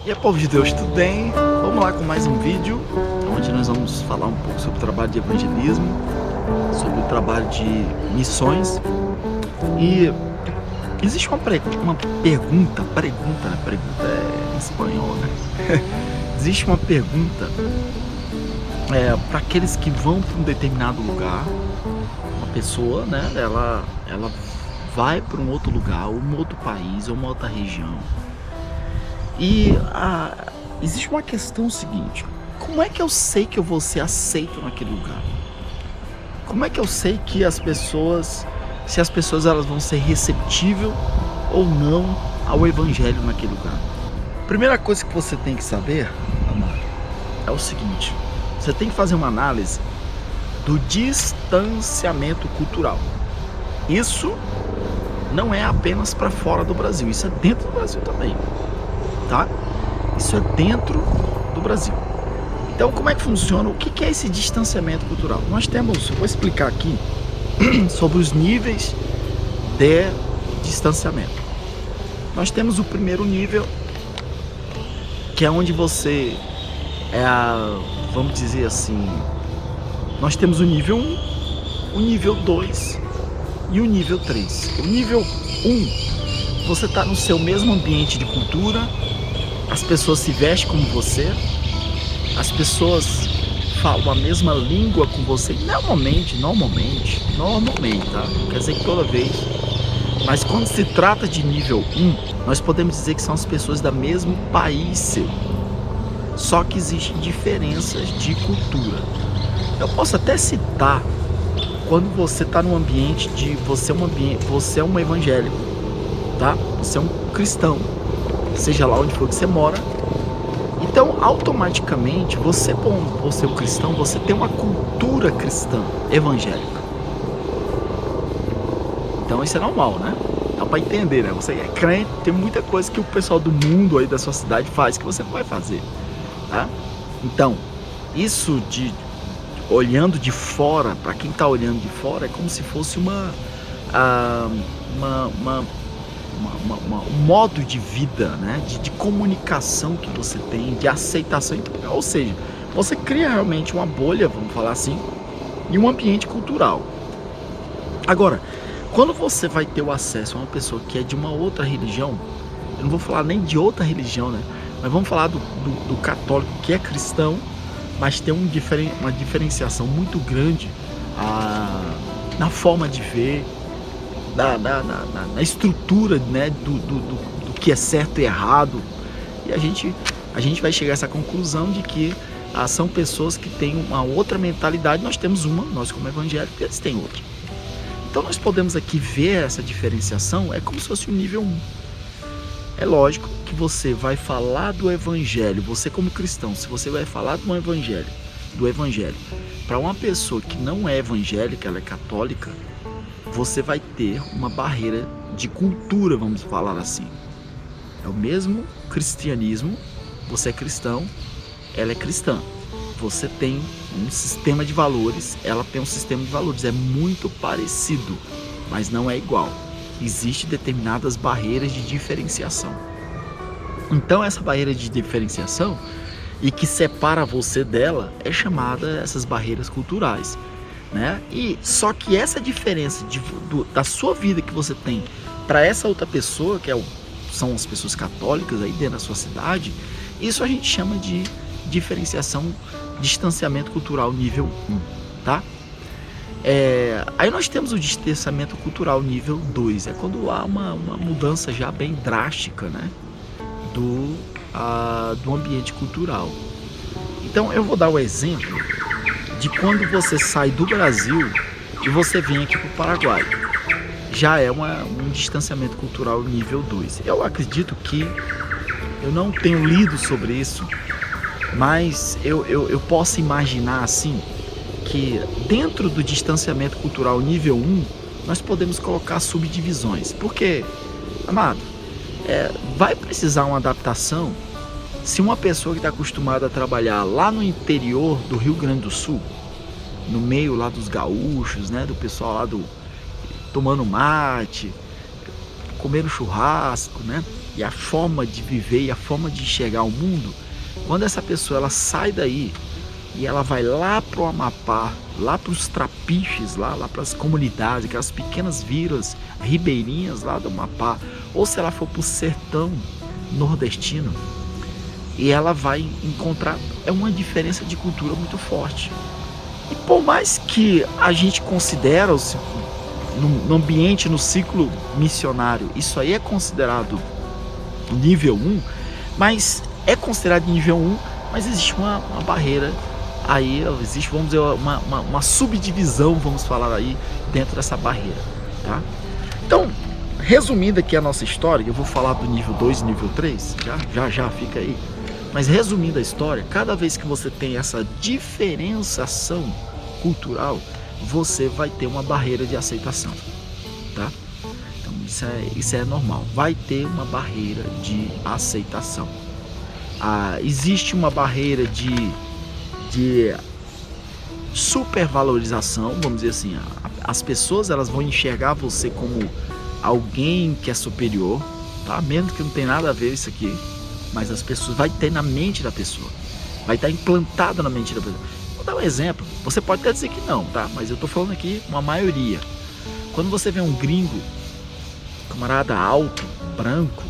E aí, povo de Deus, tudo bem? Vamos lá com mais um vídeo, onde nós vamos falar um pouco sobre o trabalho de evangelismo, sobre o trabalho de missões. E existe uma pergunta, né? Pergunta é em espanhol, né? Existe uma pergunta para aqueles que vão para um determinado lugar. Uma pessoa, né? Ela vai para um outro lugar, ou um outro país, ou uma outra região. E existe uma questão seguinte: como é que eu sei que eu vou ser aceito naquele lugar? Como é que eu sei que se as pessoas elas vão ser receptíveis ou não ao evangelho naquele lugar? Primeira coisa que você tem que saber, amado, é o seguinte: você tem que fazer uma análise do distanciamento cultural. Isso não é apenas para fora do Brasil, isso é dentro do Brasil também. Tá? Isso é dentro do Brasil. Então, como é que funciona? O que é esse distanciamento cultural? Eu vou explicar aqui sobre os níveis de distanciamento. Nós temos o primeiro nível, que é onde você vamos dizer assim, nós temos o nível 1, o nível 2 e o nível 3. O nível 1, você está no seu mesmo ambiente de cultura. As pessoas se vestem como você, as pessoas falam a mesma língua com você, normalmente, tá? Não quer dizer que toda vez, mas quando se trata de nível 1, nós podemos dizer que são as pessoas do mesmo país seu, só que existem diferenças de cultura. Eu posso até citar, quando você está num ambiente você é um evangélico, tá? Você é um cristão, seja lá onde for que você mora. Então, automaticamente, você, como você é um cristão, você tem uma cultura cristã evangélica. Então, isso é normal, né? Dá pra entender, né? Você é crente, tem muita coisa que o pessoal do mundo aí da sua cidade faz que você não vai fazer, tá? Então, isso olhando de fora, para quem tá olhando de fora, é como se fosse um modo de vida, né? de comunicação que você tem, de aceitação. Então, ou seja, você cria realmente uma bolha, vamos falar assim, e um ambiente cultural. Agora, quando você vai ter o acesso a uma pessoa que é de uma outra religião, eu não vou falar nem de outra religião, né? Mas vamos falar do católico que é cristão, mas tem uma diferenciação muito grande na forma de ver, na estrutura, né, do que é certo e errado. E a gente vai chegar a essa conclusão de que são pessoas que têm uma outra mentalidade. Nós temos uma, nós como evangélicos, eles têm outra. Então nós podemos aqui ver essa diferenciação, é como se fosse o nível 1. É lógico que você vai falar do evangelho, você como cristão, se você vai falar do evangelho para uma pessoa que não é evangélica, ela é católica, você vai ter uma barreira de cultura, vamos falar assim. É o mesmo cristianismo, você é cristão, ela é cristã. Você tem um sistema de valores, ela tem um sistema de valores. É muito parecido, mas não é igual. Existem determinadas barreiras de diferenciação. Então essa barreira de diferenciação e que separa você dela é chamada essas barreiras culturais, né? E só que essa diferença da sua vida que você tem para essa outra pessoa, são as pessoas católicas aí dentro da sua cidade, isso a gente chama de distanciamento cultural nível 1, tá? Aí nós temos o distanciamento cultural nível 2, é quando há uma mudança já bem drástica, né, do ambiente cultural. Então eu vou dar o exemplo de quando você sai do Brasil e você vem aqui para o Paraguai. Já é um distanciamento cultural nível 2. Eu acredito que, eu não tenho lido sobre isso, mas eu posso imaginar assim, que dentro do distanciamento cultural nível 1, nós podemos colocar subdivisões. Porque, amado, vai precisar uma adaptação. Se uma pessoa que está acostumada a trabalhar lá no interior do Rio Grande do Sul, no meio lá dos gaúchos, né, do pessoal lá tomando mate, comendo churrasco, né, e a forma de viver e a forma de enxergar o mundo, quando essa pessoa ela sai daí e ela vai lá pro Amapá, lá pros trapiches, lá para as comunidades, aquelas pequenas vilas ribeirinhas lá do Amapá, ou se ela for pro sertão nordestino, e ela vai encontrar uma diferença de cultura muito forte. E por mais que a gente considera no ambiente, no ciclo missionário, isso aí é considerado nível 1, mas é considerado nível 1, mas existe uma barreira aí, existe, vamos dizer, uma subdivisão, vamos falar aí, dentro dessa barreira, tá? Então, resumindo aqui a nossa história, eu vou falar do nível 2 e nível 3, já fica aí. Mas resumindo a história, cada vez que você tem essa diferenciação cultural, você vai ter uma barreira de aceitação, tá? Então isso é normal, vai ter uma barreira de aceitação. Existe uma barreira de supervalorização, vamos dizer assim, as pessoas elas vão enxergar você como alguém que é superior, tá? Mesmo que não tem nada a ver isso aqui, mas as pessoas, vai ter na mente da pessoa, vai estar implantado na mente da pessoa. Vou dar um exemplo, você pode até dizer que não, tá? Mas eu tô falando aqui uma maioria. Quando você vê um gringo, camarada alto, branco,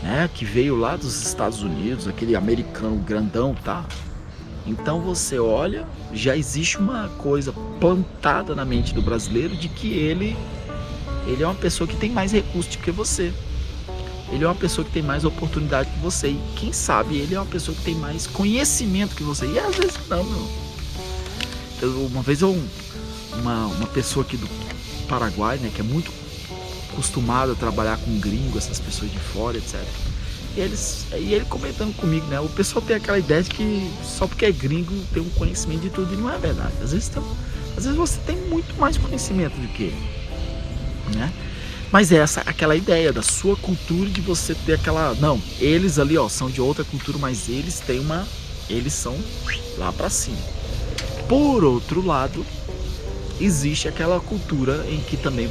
né, que veio lá dos Estados Unidos, aquele americano grandão, tá? Então você olha, já existe uma coisa plantada na mente do brasileiro de que ele é uma pessoa que tem mais recursos do que você. Ele é uma pessoa que tem mais oportunidade que você. E quem sabe ele é uma pessoa que tem mais conhecimento que você. E às vezes não, meu. Uma vez uma pessoa aqui do Paraguai, né, que é muito acostumada a trabalhar com gringo, essas pessoas de fora, etc. E ele comentando comigo, né? O pessoal tem aquela ideia de que só porque é gringo tem um conhecimento de tudo, e não é verdade. Às vezes você tem muito mais conhecimento do que ele, né? Mas aquela ideia da sua cultura, de você ter aquela... Não, eles ali, ó, são de outra cultura, mas eles são lá pra cima. Por outro lado, existe aquela cultura em que também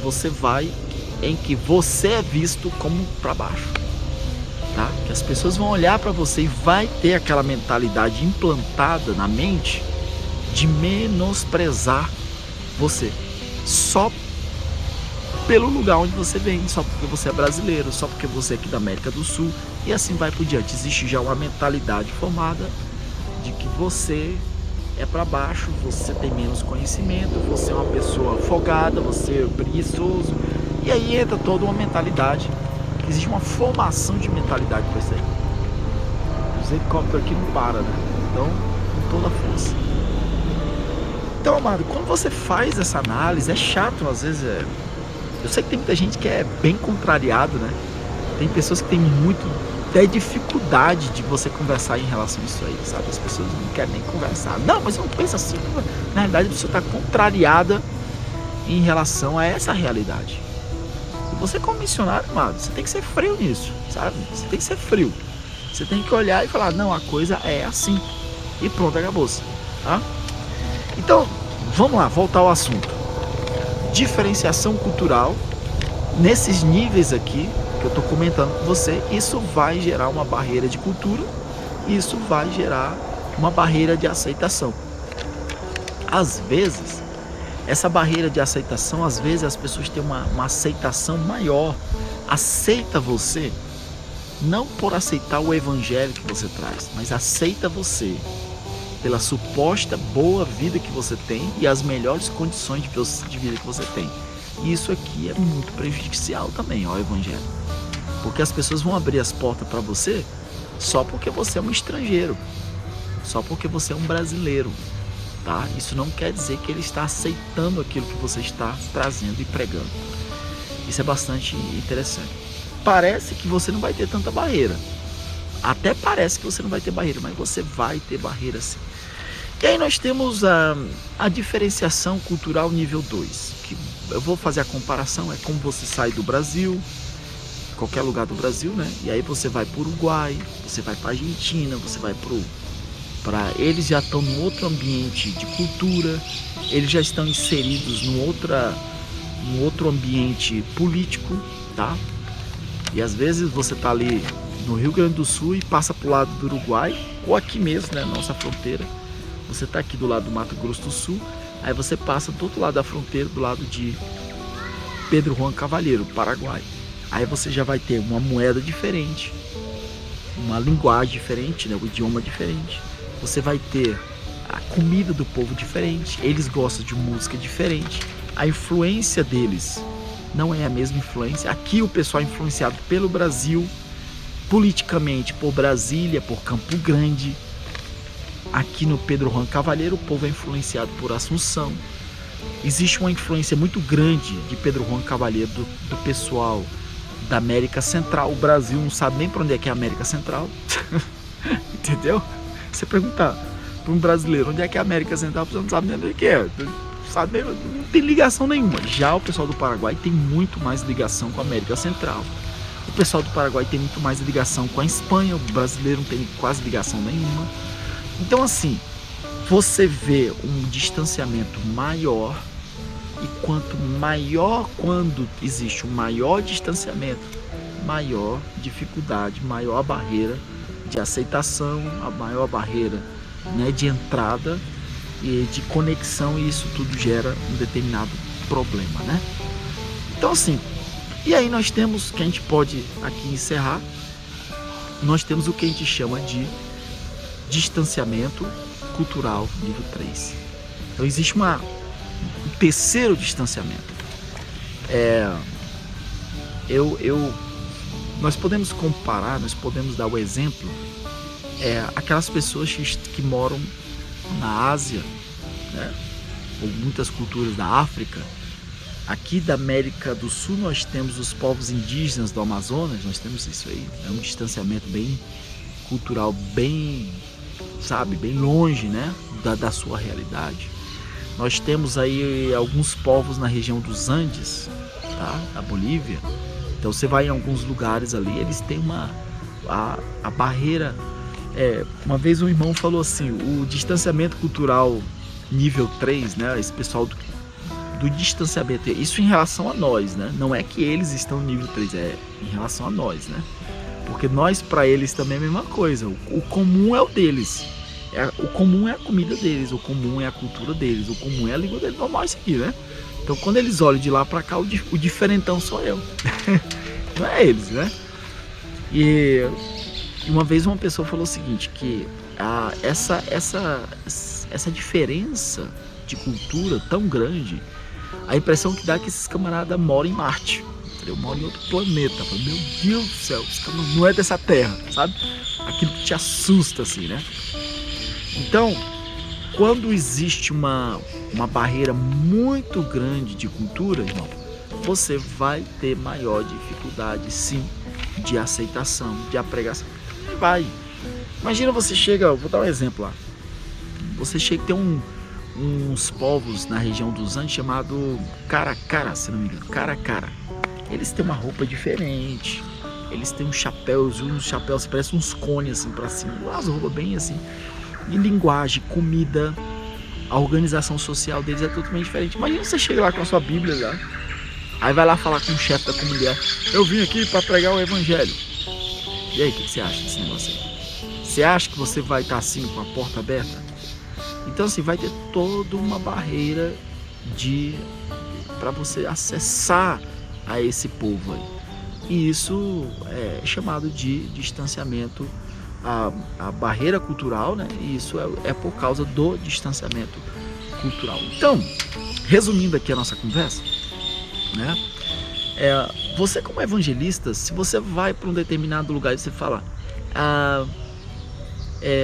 em que você é visto como pra baixo, tá? Que as pessoas vão olhar pra você e vai ter aquela mentalidade implantada na mente de menosprezar você. Só pelo lugar onde você vem, só porque você é brasileiro, só porque você é aqui da América do Sul, e assim vai por diante. Existe já uma mentalidade formada de que você é para baixo, você tem menos conhecimento, você é uma pessoa folgada, você é preguiçoso, e aí entra toda uma mentalidade, existe uma formação de mentalidade para isso aí. Os helicópteros aqui não param, né? Então, com toda a força. Então, amado, quando você faz essa análise, é chato, às vezes eu sei que tem muita gente que é bem contrariado, né? Tem pessoas que têm até dificuldade de você conversar em relação a isso aí, sabe? As pessoas não querem nem conversar. Não, mas eu não penso assim. Na realidade, a pessoa está contrariada em relação a essa realidade. E você, como missionário, amado, você tem que ser frio nisso, sabe? Você tem que ser frio. Você tem que olhar e falar, não, a coisa é assim. E pronto, acabou-se, tá? Então, vamos lá, voltar ao assunto. Diferenciação cultural, nesses níveis aqui que eu estou comentando com você, isso vai gerar uma barreira de cultura, isso vai gerar uma barreira de aceitação. Às vezes, essa barreira de aceitação, às vezes as pessoas têm uma aceitação maior, aceita você, não por aceitar o evangelho que você traz, mas aceita você pela suposta boa vida que você tem e as melhores condições de vida que você tem. E isso aqui é muito prejudicial também ao evangelho, porque as pessoas vão abrir as portas para você só porque você é um estrangeiro, só porque você é um brasileiro, tá? Isso não quer dizer que ele está aceitando aquilo que você está trazendo e pregando. Isso é bastante interessante. Parece que você não vai ter tanta barreira, até parece que você não vai ter barreira, mas você vai ter barreira sim. E aí nós temos a diferenciação cultural nível 2, que eu vou fazer a comparação, é como você sai do Brasil, qualquer lugar do Brasil, né? E aí você vai para o Uruguai, você vai para a Argentina, você vai para... Eles já estão num outro ambiente de cultura, eles já estão inseridos num outro ambiente político, tá? E às vezes você tá ali no Rio Grande do Sul e passa pro lado do Uruguai, ou aqui mesmo, né, nossa fronteira. Você tá aqui do lado do Mato Grosso do Sul, aí você passa do outro lado da fronteira, do lado de Pedro Juan Cavalheiro, Paraguai. Aí você já vai ter uma moeda diferente, uma linguagem diferente, né, um idioma diferente. Você vai ter a comida do povo diferente, eles gostam de música diferente. A influência deles não é a mesma influência. Aqui o pessoal é influenciado pelo Brasil, politicamente por Brasília, por Campo Grande. Aqui no Pedro Juan Cavalheiro o povo é influenciado por Assunção. Existe uma influência muito grande de Pedro Juan Cavalheiro do pessoal da América Central. O Brasil não sabe nem para onde é que é a América Central. Entendeu? Você perguntar para um brasileiro onde é que é a América Central, você não sabe nem onde é que é. Sabe, não tem ligação nenhuma. Já o pessoal do Paraguai tem muito mais ligação com a América Central. O pessoal do Paraguai tem muito mais ligação com a Espanha. O brasileiro não tem quase ligação nenhuma. Então assim, você vê um distanciamento maior, e quando existe um maior distanciamento, maior dificuldade, maior barreira de aceitação, a maior barreira, né, de entrada e de conexão, e isso tudo gera um determinado problema, né? Então assim, e aí nós temos, que a gente pode aqui encerrar, nós temos o que a gente chama de distanciamento cultural nível 3. Então existe um terceiro distanciamento. Nós podemos comparar, nós podemos dar o exemplo, aquelas pessoas que moram na Ásia, né, ou muitas culturas da África. Aqui da América do Sul nós temos os povos indígenas do Amazonas, nós temos isso aí, é um distanciamento bem cultural, bem, sabe, bem longe, né, da sua realidade. Nós temos aí alguns povos na região dos Andes, tá, da Bolívia. Então você vai em alguns lugares ali, eles têm a barreira. Uma vez um irmão falou assim, o distanciamento cultural nível 3, né, esse pessoal do distanciamento, isso em relação a nós, né, não é que eles estão no nível 3, é em relação a nós, né, porque nós para eles também é a mesma coisa, o comum é o deles, o comum é a comida deles, o comum é a cultura deles, o comum é a língua deles, normal isso aqui, né. Então quando eles olham de lá para cá, o diferentão sou eu, não é eles, né. E uma vez uma pessoa falou o seguinte, que essa diferença de cultura tão grande, a impressão que dá é que esses camaradas moram em Marte, entendeu? Moram em outro planeta. Falo, meu Deus do céu, esse camarada não é dessa terra, sabe? Aquilo que te assusta assim, né? Então, quando existe uma barreira muito grande de cultura, irmão, você vai ter maior dificuldade, sim, de aceitação, de apregação. Vai. Imagina você chega, vou dar um exemplo lá. Você chega, tem uns povos na região dos Andes chamado Caracara, se não me engano, Caracara. Eles têm uma roupa diferente, eles têm uns chapéus parecem uns cones assim pra cima, as roupas bem assim. E linguagem, comida, a organização social deles é totalmente diferente. Imagina você chega lá com a sua Bíblia lá, aí vai lá falar com o chefe da comunidade, eu vim aqui para pregar o evangelho. E aí, o que você acha desse negócio aí? Você acha que você vai estar assim com a porta aberta? Então assim, vai ter toda uma barreira para você acessar a esse povo aí. E isso é chamado de distanciamento, a barreira cultural, né? E isso é por causa do distanciamento cultural. Então, resumindo aqui a nossa conversa, né? Você como evangelista, se você vai para um determinado lugar e você fala,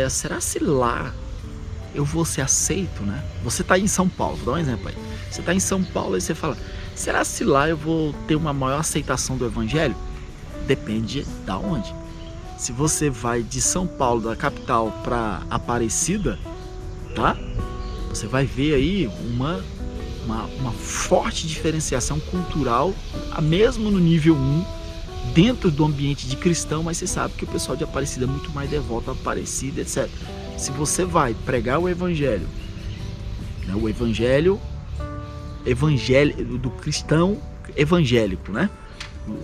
será se lá eu vou ser aceito, né? Você está em São Paulo, vou dar um exemplo aí. Você está em São Paulo e você fala, será se lá eu vou ter uma maior aceitação do evangelho? Depende da onde. Se você vai de São Paulo, da capital, para Aparecida, tá? Você vai ver aí uma forte diferenciação cultural, mesmo no nível 1, dentro do ambiente de cristão, mas você sabe que o pessoal de Aparecida é muito mais devoto a Aparecida, etc. Se você vai pregar o evangelho, né, o evangelho do cristão evangélico, né?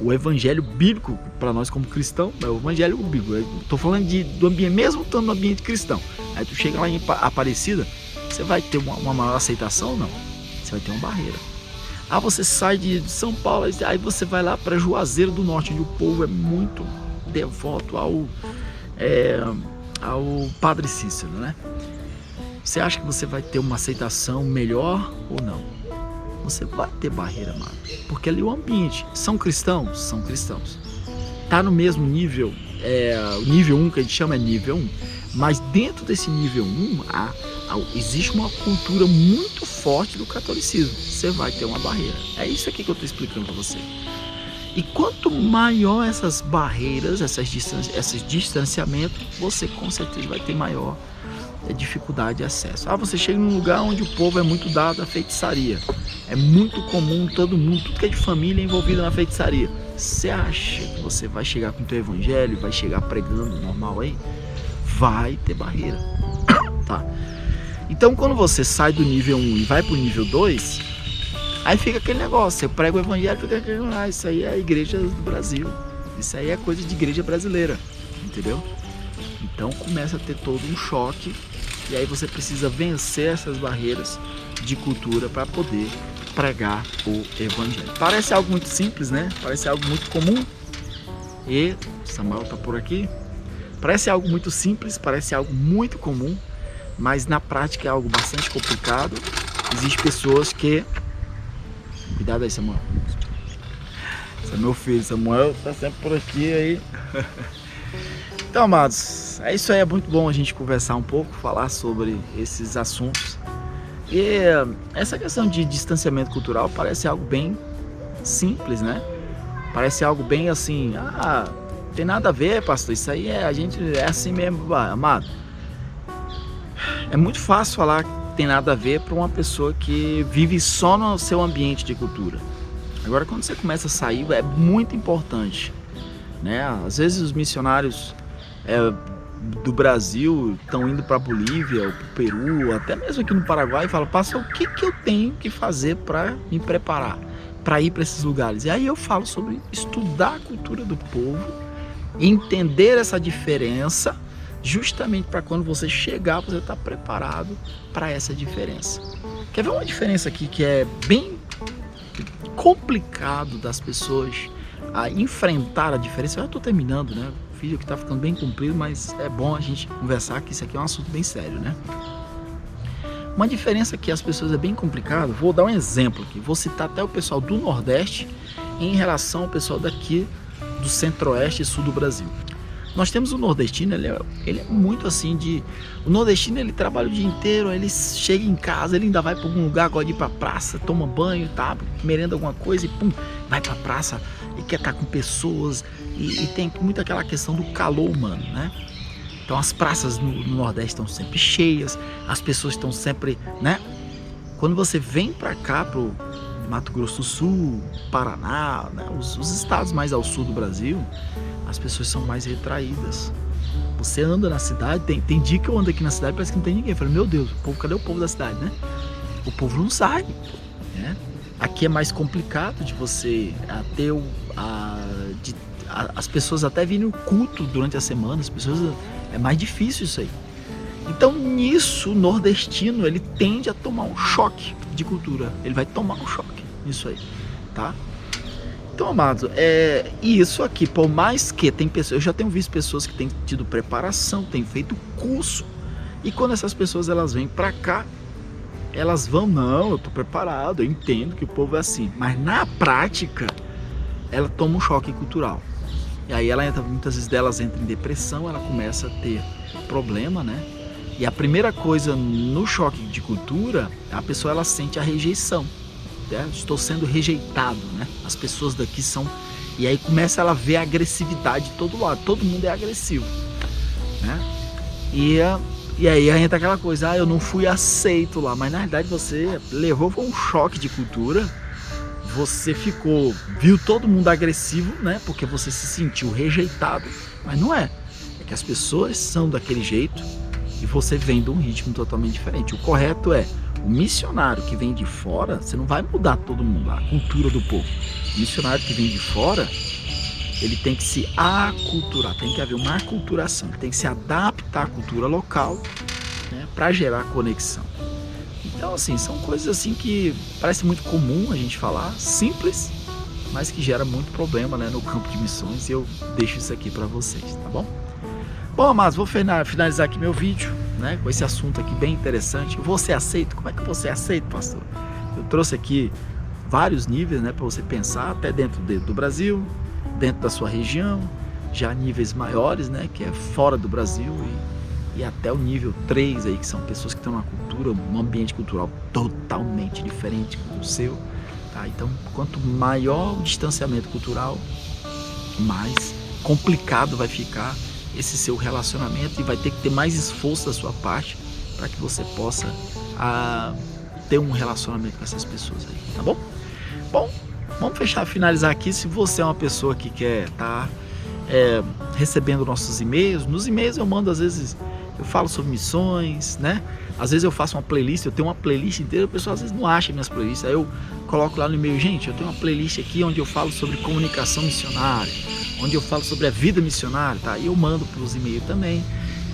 O evangelho bíblico, para nós como cristão, é o evangelho bíblico. Eu tô falando do ambiente, mesmo estando no ambiente cristão. Aí tu chega lá em Aparecida, você vai ter uma maior aceitação ou não? Você vai ter uma barreira. Ah, você sai de São Paulo, aí você vai lá para Juazeiro do Norte, onde o povo é muito devoto ao Padre Cícero, né? Você acha que você vai ter uma aceitação melhor ou não? Você vai ter barreira, mano. Porque ali o ambiente, são cristãos? São cristãos. Tá no mesmo nível, o nível 1 que a gente chama é nível 1, mas dentro desse nível 1 existe uma cultura muito forte do catolicismo. Você vai ter uma barreira. É isso aqui que eu estou explicando para você. E quanto maior essas barreiras, esses distanciamentos, você com certeza vai ter maior dificuldade de acesso. Você chega num lugar onde o povo é muito dado à feitiçaria. É muito comum, todo mundo, tudo que é de família é envolvido na feitiçaria. Você acha que você vai chegar com o teu evangelho, vai chegar pregando normal aí? Vai ter barreira, tá? Então quando você sai do nível 1 e vai pro nível 2, aí fica aquele negócio, você prega o evangelho, fica aquele, isso aí é a igreja do Brasil, isso aí é coisa de igreja brasileira, entendeu? Então começa a ter todo um choque, e aí você precisa vencer essas barreiras de cultura para poder pregar o evangelho. Parece algo muito simples, né? Parece algo muito comum. E Samuel tá por aqui. Parece algo muito simples, parece algo muito comum, mas na prática é algo bastante complicado. Existem pessoas que... Cuidado aí, Samuel. Esse é meu filho, Samuel tá sempre por aqui aí. Então, amados, é isso aí, é muito bom a gente conversar um pouco, falar sobre esses assuntos. E essa questão de distanciamento cultural parece algo bem simples, né? Parece algo bem assim, tem nada a ver, pastor, isso aí a gente é assim mesmo, amado. É muito fácil falar que tem nada a ver para uma pessoa que vive só no seu ambiente de cultura. Agora, quando você começa a sair, é muito importante, né? Às vezes os missionários do Brasil estão indo para a Bolívia, ou para o Peru, até mesmo aqui no Paraguai, e falam, pastor, o que eu tenho que fazer para me preparar, para ir para esses lugares? E aí eu falo sobre estudar a cultura do povo, entender essa diferença, justamente para quando você chegar, você estar preparado para essa diferença. Quer ver uma diferença aqui que é bem complicado das pessoas a enfrentar a diferença? Eu já estou terminando, né? O vídeo que está ficando bem comprido, mas é bom a gente conversar, que isso aqui é um assunto bem sério, né? Uma diferença que as pessoas é bem complicado, vou dar um exemplo aqui, vou citar até o pessoal do Nordeste em relação ao pessoal daqui do Centro-Oeste e Sul do Brasil. Nós temos o nordestino, ele é muito assim o nordestino, ele trabalha o dia inteiro, ele chega em casa, ele ainda vai para algum lugar, gosta de ir para praça, toma banho, tá, merenda alguma coisa e pum, vai para praça e quer estar com pessoas e tem muito aquela questão do calor humano, né? Então as praças no Nordeste estão sempre cheias, as pessoas estão sempre, né? Quando você vem para cá, pro Mato Grosso do Sul, Paraná, né? os estados mais ao sul do Brasil, as pessoas são mais retraídas. Você anda na cidade, tem dia que eu ando aqui na cidade, parece que não tem ninguém. Eu falo, meu Deus, cadê o povo da cidade, né? O povo não sai, né? Aqui é mais complicado de você ter as pessoas até virem no culto durante a semana, é mais difícil isso aí. Então nisso o nordestino ele tende a tomar um choque de cultura, ele vai tomar um choque nisso aí, tá? Então, amado, isso aqui, por mais que tem pessoas, eu já tenho visto pessoas que têm tido preparação, têm feito curso, e quando essas pessoas elas vêm pra cá, elas vão, não, eu tô preparado, eu entendo que o povo é assim, mas na prática, ela toma um choque cultural. E aí ela entra, muitas vezes delas entra em depressão, ela começa a ter problema, né? E a primeira coisa no choque de cultura, a pessoa ela sente a rejeição. Estou sendo rejeitado, né? As pessoas daqui são... E aí começa ela a ver a agressividade de todo lado. Todo mundo é agressivo, né? E aí entra aquela coisa, eu não fui aceito lá. Mas na verdade você levou um choque de cultura. Você viu todo mundo agressivo, né? Porque você se sentiu rejeitado. Mas não é. É que as pessoas são daquele jeito. e você vem de um ritmo totalmente diferente. O correto é, o missionário que vem de fora, você não vai mudar todo mundo, a cultura do povo. O missionário que vem de fora, ele tem que se aculturar, tem que haver uma aculturação, ele tem que se adaptar à cultura local, né, para gerar conexão. Então, assim, são coisas assim que parece muito comum a gente falar, simples, mas que gera muito problema, né, no campo de missões, e eu deixo isso aqui para vocês, tá bom? Bom, amados, vou finalizar aqui meu vídeo, né, com esse assunto aqui bem interessante. Você aceita? Como é que você aceita, pastor? Eu trouxe aqui vários níveis, né, para você pensar, até dentro do Brasil, dentro da sua região, já níveis maiores, né, que é fora do Brasil, e até o nível 3 aí, que são pessoas que estão numa cultura, um ambiente cultural totalmente diferente do seu, tá? Então, quanto maior o distanciamento cultural, mais complicado vai ficar esse seu relacionamento, e vai ter que ter mais esforço da sua parte para que você possa ter um relacionamento com essas pessoas aí, tá bom? Bom, vamos finalizar aqui. Se você é uma pessoa que quer estar recebendo nossos e-mails, nos e-mails eu mando, às vezes eu falo sobre missões, né? Às vezes eu faço uma playlist, eu tenho uma playlist inteira, o pessoal às vezes não acha minhas playlists, aí eu coloco lá no e-mail, gente, eu tenho uma playlist aqui onde eu falo sobre comunicação missionária, onde eu falo sobre a vida missionária, tá? E eu mando pelos e-mails também.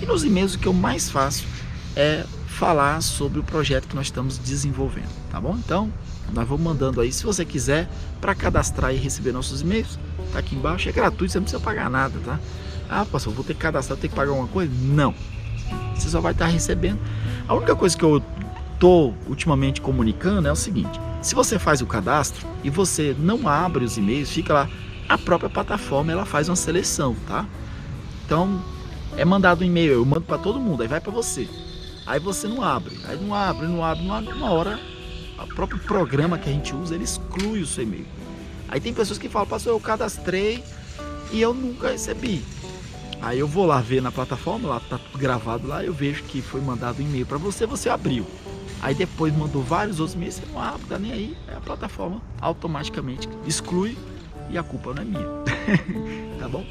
E nos e-mails o que eu mais faço é falar sobre o projeto que nós estamos desenvolvendo, tá bom? Então, nós vamos mandando aí, se você quiser, para cadastrar e receber nossos e-mails, tá aqui embaixo, é gratuito, você não precisa pagar nada, tá? Ah, pastor, vou ter que cadastrar, vou ter que pagar alguma coisa? Não. Você só vai estar recebendo. A única coisa que eu tô ultimamente comunicando é o seguinte: se você faz o cadastro e você não abre os e-mails, fica lá, a própria plataforma ela faz uma seleção, tá? Então é mandado um e-mail, eu mando para todo mundo, aí vai para você, aí você não abre, aí não abre, uma hora o próprio programa que a gente usa, ele exclui o seu e-mail. Aí tem pessoas que falam, pastor, eu cadastrei e eu nunca recebi. Aí eu vou lá ver na plataforma, lá tá tudo gravado lá, eu vejo que foi mandado um e-mail para você, você abriu. Aí depois mandou vários outros e-mails, você não abre, tá nem aí, a plataforma automaticamente exclui e a culpa não é minha. Tá bom?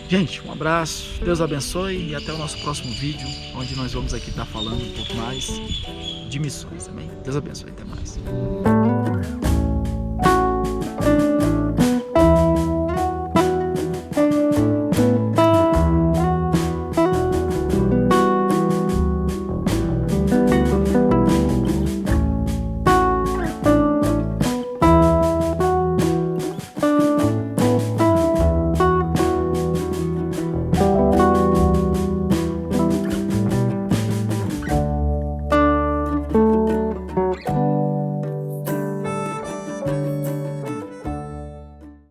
Gente, um abraço, Deus abençoe e até o nosso próximo vídeo, onde nós vamos aqui estar falando um pouco mais de missões também. Deus abençoe, até mais.